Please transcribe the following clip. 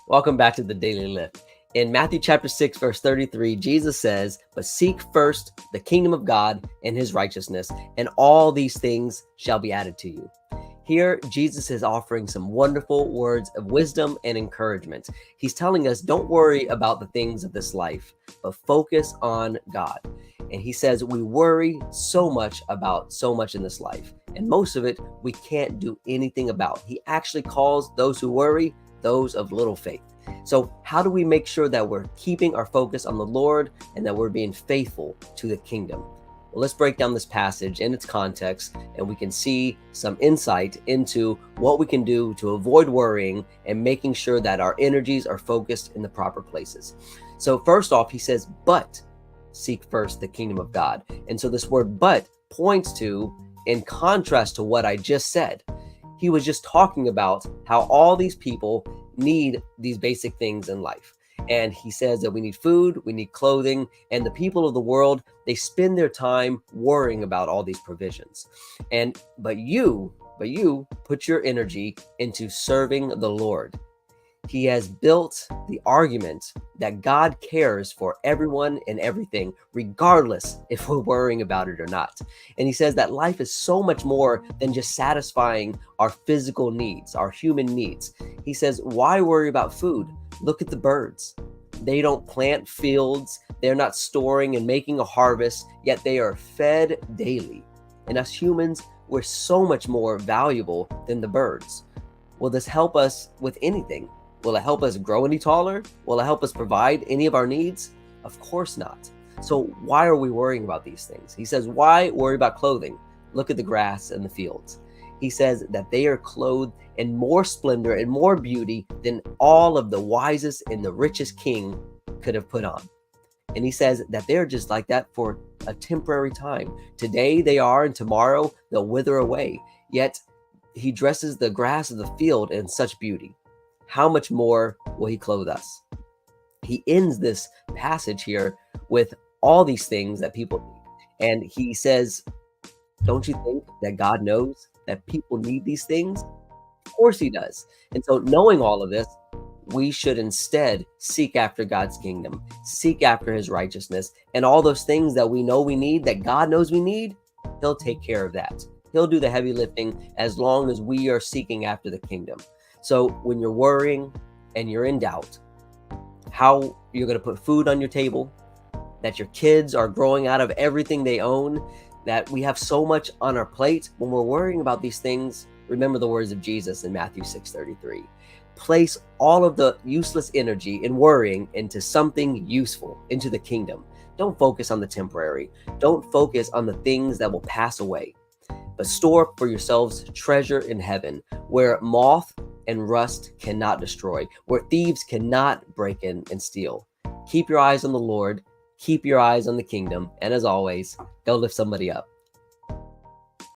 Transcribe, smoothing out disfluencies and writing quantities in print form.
Welcome back to the Daily Lift. In Matthew chapter 6, verse 33, Jesus says, "But seek first the kingdom of God and his righteousness, and all these things shall be added to you." Here, Jesus is offering some wonderful words of wisdom and encouragement. He's telling us, don't worry about the things of this life, but focus on God. And he says we worry so much about so much in this life, and most of it we can't do anything about. He actually calls those who worry those of little faith. So how do we make sure that we're keeping our focus on the Lord and that we're being faithful to the kingdom? Well, let's break down this passage in its context, and we can see some insight into what we can do to avoid worrying and making sure that our energies are focused in the proper places. So first off, he says, "But seek first the kingdom of God." And so this word "but" points to, in contrast to what I just said, he was just talking about how all these people need these basic things in life. And he says that we need food, we need clothing, and the people of the world, they spend their time worrying about all these provisions. But you put your energy into serving the Lord. He has built the argument that God cares for everyone and everything, regardless if we're worrying about it or not. And he says that life is so much more than just satisfying our physical needs, our human needs. He says, why worry about food? Look at the birds. They don't plant fields. They're not storing and making a harvest, yet they are fed daily. And us humans, we're so much more valuable than the birds. Will this help us with anything? Will it help us grow any taller? Will it help us provide any of our needs? Of course not. So why are we worrying about these things? He says, why worry about clothing? Look at the grass and the fields. He says that they are clothed in more splendor and more beauty than all of the wisest and the richest king could have put on. And he says that they're just like that for a temporary time. Today they are, and tomorrow they'll wither away. Yet he dresses the grass of the field in such beauty. How much more will he clothe us? He ends this passage here with all these things that people need. And he says, don't you think that God knows that people need these things? Of course he does. And so knowing all of this, we should instead seek after God's kingdom, seek after his righteousness, and all those things that we know we need, that God knows we need, he'll take care of that. He'll do the heavy lifting as long as we are seeking after the kingdom. So when you're worrying and you're in doubt, how you're going to put food on your table, that your kids are growing out of everything they own, that we have so much on our plate, when we're worrying about these things, remember the words of Jesus in Matthew 6:33. Place all of the useless energy in worrying into something useful, into the kingdom. Don't focus on the temporary. Don't focus on the things that will pass away. But store up for yourselves treasure in heaven, where moth and rust cannot destroy, where thieves cannot break in and steal. Keep your eyes on the Lord, keep your eyes on the kingdom, and as always, go lift somebody up.